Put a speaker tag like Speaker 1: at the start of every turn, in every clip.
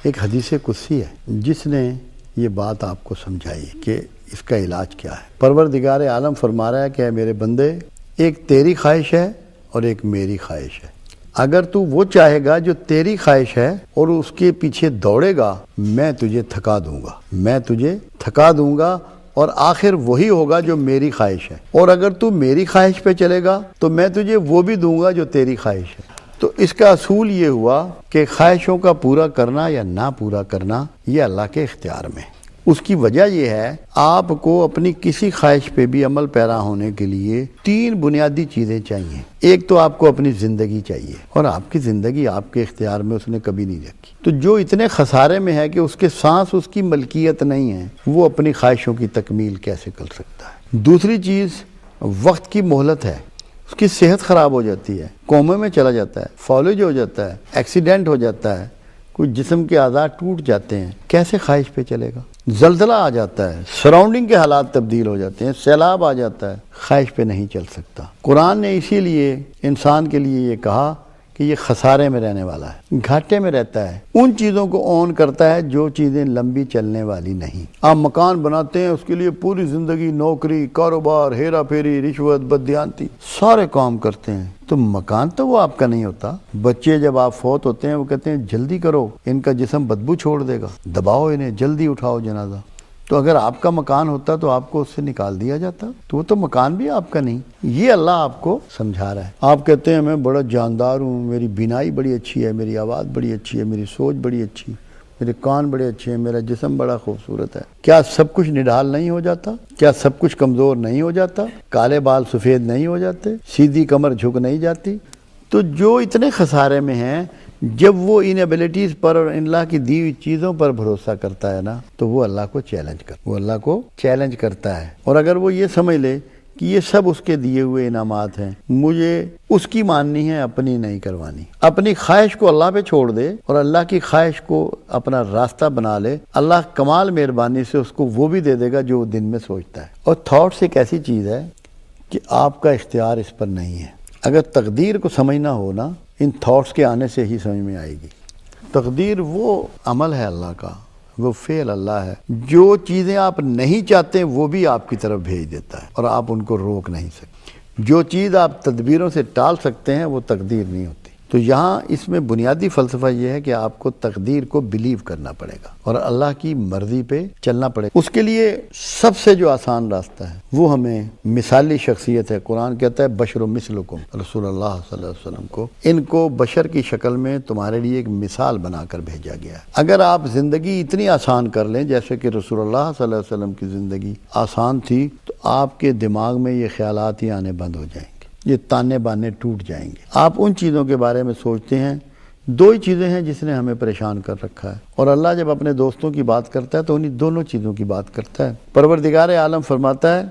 Speaker 1: ایک حدیث قدسی ہے جس نے یہ بات آپ کو سمجھائی کہ اس کا علاج کیا ہے۔ پروردگار عالم فرما رہا ہے کہ اے میرے بندے، ایک تیری خواہش ہے اور ایک میری خواہش ہے۔ اگر تو وہ چاہے گا جو تیری خواہش ہے اور اس کے پیچھے دوڑے گا، میں تجھے تھکا دوں گا اور آخر وہی ہوگا جو میری خواہش ہے۔ اور اگر تو میری خواہش پہ چلے گا تو میں تجھے وہ بھی دوں گا جو تیری خواہش ہے۔ تو اس کا اصول یہ ہوا کہ خواہشوں کا پورا کرنا یا نہ پورا کرنا یہ اللہ کے اختیار میں۔ اس کی وجہ یہ ہے، آپ کو اپنی کسی خواہش پہ بھی عمل پیرا ہونے کے لیے 3 بنیادی چیزیں چاہیے۔ ایک تو آپ کو اپنی زندگی چاہیے، اور آپ کی زندگی آپ کے اختیار میں اس نے کبھی نہیں رکھی۔ تو جو اتنے خسارے میں ہے کہ اس کے سانس اس کی ملکیت نہیں ہے، وہ اپنی خواہشوں کی تکمیل کیسے کر سکتا ہے؟ دوسری چیز وقت کی مہلت ہے۔ اس کی صحت خراب ہو جاتی ہے، کومے میں چلا جاتا ہے، فالج ہو جاتا ہے، ایکسیڈنٹ ہو جاتا ہے، کوئی جسم کے اعضاء ٹوٹ جاتے ہیں، کیسے خواہش پہ چلے گا؟ زلزلہ آ جاتا ہے، سراؤنڈنگ کے حالات تبدیل ہو جاتے ہیں، سیلاب آ جاتا ہے، خواہش پہ نہیں چل سکتا۔ قرآن نے اسی لیے انسان کے لیے یہ کہا کہ یہ خسارے میں رہنے والا ہے، گھاٹے میں رہتا ہے، ان چیزوں کو اون کرتا ہے جو چیزیں لمبی چلنے والی نہیں۔ آپ مکان بناتے ہیں، اس کے لیے پوری زندگی نوکری، کاروبار، ہیرا پھیری، رشوت، بددیانتی، سارے کام کرتے ہیں، تو مکان تو وہ آپ کا نہیں ہوتا۔ بچے جب آپ فوت ہوتے ہیں وہ کہتے ہیں جلدی کرو، ان کا جسم بدبو چھوڑ دے گا، دباؤ انہیں، جلدی اٹھاؤ جنازہ۔ تو اگر آپ کا مکان ہوتا تو آپ کو اس سے نکال دیا جاتا، تو وہ تو مکان بھی آپ کا نہیں۔ یہ اللہ آپ کو سمجھا رہا ہے۔ آپ کہتے ہیں میں بڑا جاندار ہوں، میری بینائی بڑی اچھی ہے، میری آواز بڑی اچھی ہے، میری سوچ بڑی اچھی ہے، میرے کان بڑے اچھے ہیں، میرا جسم بڑا خوبصورت ہے۔ کیا سب کچھ نڈھال نہیں ہو جاتا؟ کیا سب کچھ کمزور نہیں ہو جاتا؟ کالے بال سفید نہیں ہو جاتے؟ سیدھی کمر جھک نہیں جاتی؟ تو جو اتنے خسارے میں ہیں، جب وہ ان ایبلٹیز پر اور اللہ کی دی ہوئی چیزوں پر بھروسہ کرتا ہے نا، تو وہ اللہ کو چیلنج کرتا ہے۔ اور اگر وہ یہ سمجھ لے کہ یہ سب اس کے دیے ہوئے انعامات ہیں، مجھے اس کی ماننی ہے، اپنی نہیں کروانی، اپنی خواہش کو اللہ پہ چھوڑ دے اور اللہ کی خواہش کو اپنا راستہ بنا لے، اللہ کمال مہربانی سے اس کو وہ بھی دے دے گا جو وہ دن میں سوچتا ہے۔ اور تھاٹس ایک ایسی چیز ہے کہ آپ کا اختیار اس پر نہیں ہے۔ اگر تقدیر کو سمجھنا ہو نا، ان تھاٹس کے آنے سے ہی سمجھ میں آئے گی۔ تقدیر وہ عمل ہے اللہ کا، وہ فعل اللہ ہے، جو چیزیں آپ نہیں چاہتے وہ بھی آپ کی طرف بھیج دیتا ہے اور آپ ان کو روک نہیں سکتے۔ جو چیز آپ تدبیروں سے ٹال سکتے ہیں وہ تقدیر نہیں ہوتی۔ تو یہاں اس میں بنیادی فلسفہ یہ ہے کہ آپ کو تقدیر کو بلیو کرنا پڑے گا اور اللہ کی مرضی پہ چلنا پڑے گا۔ اس کے لیے سب سے جو آسان راستہ ہے وہ ہمیں مثالی شخصیت ہے۔ قرآن کہتا ہے بشر مثلکم، رسول اللہ صلی اللہ علیہ وسلم کو ان کو بشر کی شکل میں تمہارے لیے ایک مثال بنا کر بھیجا گیا ہے۔ اگر آپ زندگی اتنی آسان کر لیں جیسے کہ رسول اللہ صلی اللہ علیہ وسلم کی زندگی آسان تھی، تو آپ کے دماغ میں یہ خیالات ہی آنے بند ہو جائیں گے، یہ تانے بانے ٹوٹ جائیں گے۔ آپ ان چیزوں کے بارے میں سوچتے ہیں۔ 2 ہی چیزیں ہیں جس نے ہمیں پریشان کر رکھا ہے، اور اللہ جب اپنے دوستوں کی بات کرتا ہے تو انہی دونوں چیزوں کی بات کرتا ہے۔ پروردگار عالم فرماتا ہے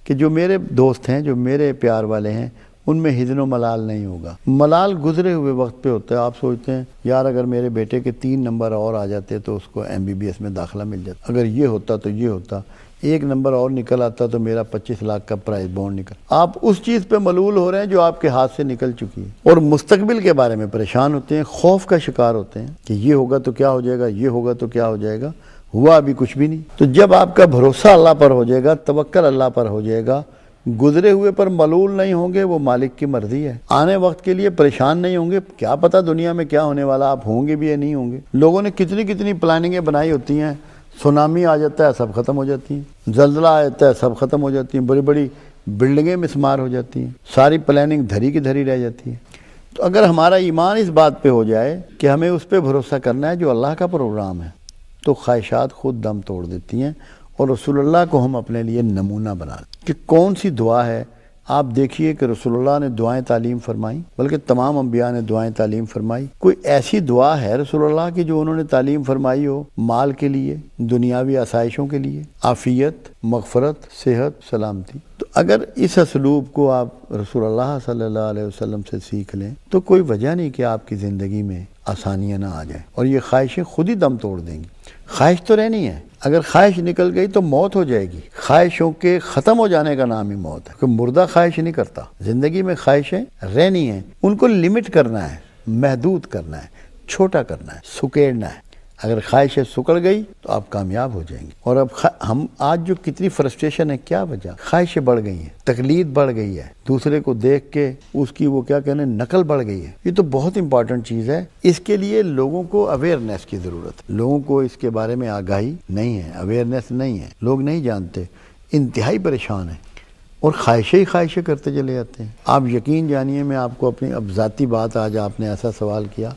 Speaker 1: کہ جو میرے دوست ہیں، جو میرے پیار والے ہیں، ان میں حزن و ملال نہیں ہوگا۔ ملال گزرے ہوئے وقت پہ ہوتا ہے۔ آپ سوچتے ہیں یار اگر میرے بیٹے کے 3 نمبر اور آ جاتے تو اس کو MBBS میں داخلہ مل جاتا، اگر یہ ہوتا تو یہ ہوتا، 1 نمبر اور نکل آتا تو میرا 25 لاکھ کا پرائز بونڈ نکل۔ آپ اس چیز پہ ملول ہو رہے ہیں جو آپ کے ہاتھ سے نکل چکی ہے، اور مستقبل کے بارے میں پریشان ہوتے ہیں، خوف کا شکار ہوتے ہیں کہ یہ ہوگا تو کیا ہو جائے گا، یہ ہوگا تو کیا ہو جائے گا، ہوا ابھی کچھ بھی نہیں۔ تو جب آپ کا بھروسہ اللہ پر ہو جائے گا، توکل اللہ پر ہو جائے گا، گزرے ہوئے پر ملول نہیں ہوں گے، وہ مالک کی مرضی ہے۔ آنے وقت کے لیے پریشان نہیں ہوں گے، کیا پتہ دنیا میں کیا ہونے والا، آپ ہوں گے بھی یا نہیں ہوں گے۔ لوگوں نے کتنی پلاننگیں بنائی ہوتی ہیں، سونامی آ جاتا ہے سب ختم ہو جاتی ہیں، زلزلہ آ جاتا ہے سب ختم ہو جاتی ہیں، بڑی بڑی بلڈنگیں مسمار ہو جاتی ہیں، ساری پلاننگ دھری کی دھری رہ جاتی ہے۔ تو اگر ہمارا ایمان اس بات پہ ہو جائے کہ ہمیں اس پہ بھروسہ کرنا ہے جو اللہ کا پروگرام ہے، تو خواہشات خود دم توڑ دیتی ہیں، اور رسول اللہ کو ہم اپنے لیے نمونہ بنا لیں کہ کون سی دعا ہے۔ آپ دیکھیے کہ رسول اللہ نے دعائیں تعلیم فرمائی، بلکہ تمام انبیاء نے دعائیں تعلیم فرمائی۔ کوئی ایسی دعا ہے رسول اللہ کی جو انہوں نے تعلیم فرمائی ہو مال کے لیے، دنیاوی آسائشوں کے لیے، عافیت، مغفرت، صحت، سلامتی؟ تو اگر اس اسلوب کو آپ رسول اللہ صلی اللہ علیہ وسلم سے سیکھ لیں تو کوئی وجہ نہیں کہ آپ کی زندگی میں آسانیاں نہ آ جائیں، اور یہ خواہشیں خود ہی دم توڑ دیں گی۔ خواہش تو رہنی ہے، اگر خواہش نکل گئی تو موت ہو جائے گی۔ خواہشوں کے ختم ہو جانے کا نام ہی موت ہے، کوئی مردہ خواہش نہیں کرتا۔ زندگی میں خواہشیں رہنی ہیں، ان کو لمٹ کرنا ہے، محدود کرنا ہے، چھوٹا کرنا ہے، سکیڑنا ہے۔ اگر خواہشیں سکڑ گئی تو آپ کامیاب ہو جائیں گے۔ اور اب ہم آج جو کتنی فرسٹریشن ہے، کیا وجہ؟ خواہشیں بڑھ گئی ہیں، تقلید بڑھ گئی ہے، دوسرے کو دیکھ کے اس کی وہ کیا کہنے نقل بڑھ گئی ہے۔ یہ تو بہت امپورٹنٹ چیز ہے، اس کے لیے لوگوں کو اویئرنیس کی ضرورت ہے۔ لوگوں کو اس کے بارے میں آگاہی نہیں ہے، اویئرنیس نہیں ہے، لوگ نہیں جانتے، انتہائی پریشان ہیں اور خواہشیں کرتے چلے جاتے ہیں۔ آپ یقین جانیے، میں آپ کو اپنی اب ذاتی بات، آج آپ نے ایسا سوال کیا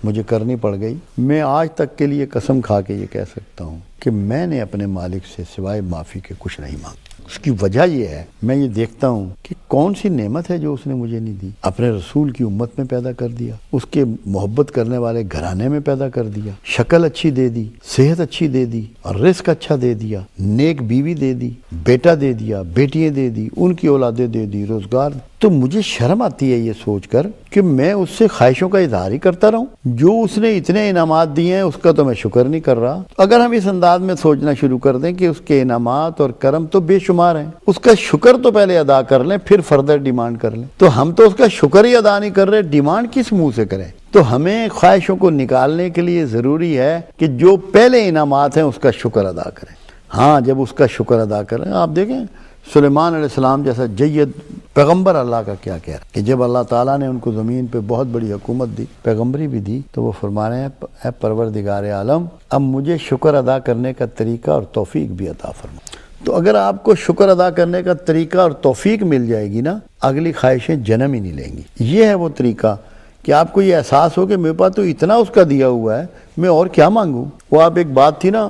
Speaker 1: مجھے کرنی پڑ گئی، میں آج تک کے لیے قسم کھا کے یہ کہہ سکتا ہوں کہ میں نے اپنے مالک سے سوائے معافی کے کچھ نہیں مانگا۔ اس کی وجہ یہ ہے، میں یہ دیکھتا ہوں کہ کون سی نعمت ہے جو اس نے مجھے نہیں دی۔ اپنے رسول کی امت میں پیدا کر دیا، اس کے محبت کرنے والے گھرانے میں پیدا کر دیا، شکل اچھی دے دی، صحت اچھی دے دی، اور رزق اچھا دے دیا، نیک بیوی دے دی، بیٹا دے دیا، بیٹیاں دے دی، ان کی اولادیں دے دی، روزگار۔ تو مجھے شرم آتی ہے یہ سوچ کر کہ میں اس سے خواہشوں کا اظہار ہی کرتا رہوں۔ جو اس نے اتنے انعامات دیے ہیں اس کا تو میں شکر نہیں کر رہا۔ اگر ہم اس انداز میں سوچنا شروع کر دیں کہ اس کے انعامات اور کرم تو بے شمار ہیں، اس کا شکر تو پہلے ادا کر لیں، پھر فردر ڈیمانڈ کر لیں، تو ہم تو اس کا شکر ہی ادا نہیں کر رہے، ڈیمانڈ کس منہ سے کریں؟ تو ہمیں خواہشوں کو نکالنے کے لیے ضروری ہے کہ جو پہلے انعامات ہیں اس کا شکر ادا کریں۔ ہاں، جب اس کا شکر ادا کریں، آپ دیکھیں سلیمان علیہ السلام جیسا جید پیغمبر اللہ کا کیا کہہ رہا ہے کہ جب اللہ تعالیٰ نے ان کو زمین پہ بہت بڑی حکومت دی، پیغمبری بھی دی، تو وہ فرما رہے ہیں اے پروردگار عالم، اب مجھے شکر ادا کرنے کا طریقہ اور توفیق بھی عطا فرما۔ تو اگر آپ کو شکر ادا کرنے کا طریقہ اور توفیق مل جائے گی نا، اگلی خواہشیں جنم ہی نہیں لیں گی۔ یہ ہے وہ طریقہ کہ آپ کو یہ احساس ہو کہ میرے پاس تو اتنا اس کا دیا ہوا ہے، میں اور کیا مانگوں۔ وہ آپ ایک بات تھی نا،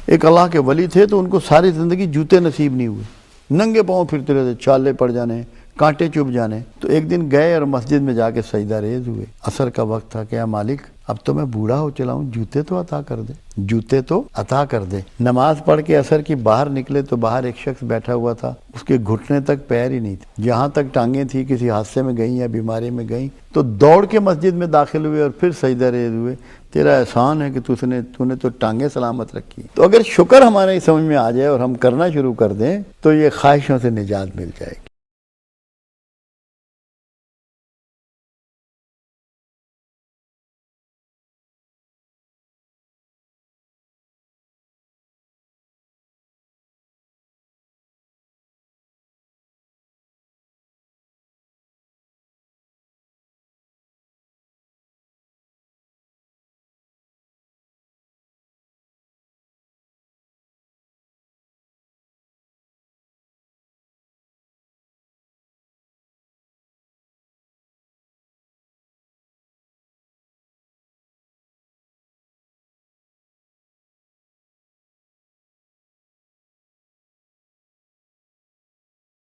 Speaker 1: ایک اللہ کے ولی تھے تو ان کو ساری زندگی جوتے نصیب نہیں ہوئے، ننگے پاؤں پھرتے رہتے، چھالے پڑ جانے، کانٹے چبھ جانے۔ تو ایک دن گئے اور مسجد میں جا کے سجدہ ریز ہوئے، عصر کا وقت تھا کہ اے مالک اب تو میں بوڑھا ہو چلا ہوں، جوتے تو عطا کر دے، جوتے تو عطا کر دے۔ نماز پڑھ کے عصر کی باہر نکلے تو باہر ایک شخص بیٹھا ہوا تھا، اس کے گھٹنے تک پیر ہی نہیں تھے، جہاں تک ٹانگیں تھی کسی حادثے میں گئیں یا بیماری میں گئیں۔ تو دوڑ کے مسجد میں داخل ہوئے اور پھر سجدہ ریز ہوئے، تیرا احسان ہے کہ تو نے تو ٹانگیں سلامت رکھی۔ تو اگر شکر ہمارے سمجھ میں آ جائے اور ہم کرنا شروع کر دیں تو یہ خواہشوں سے نجات مل جائے گی۔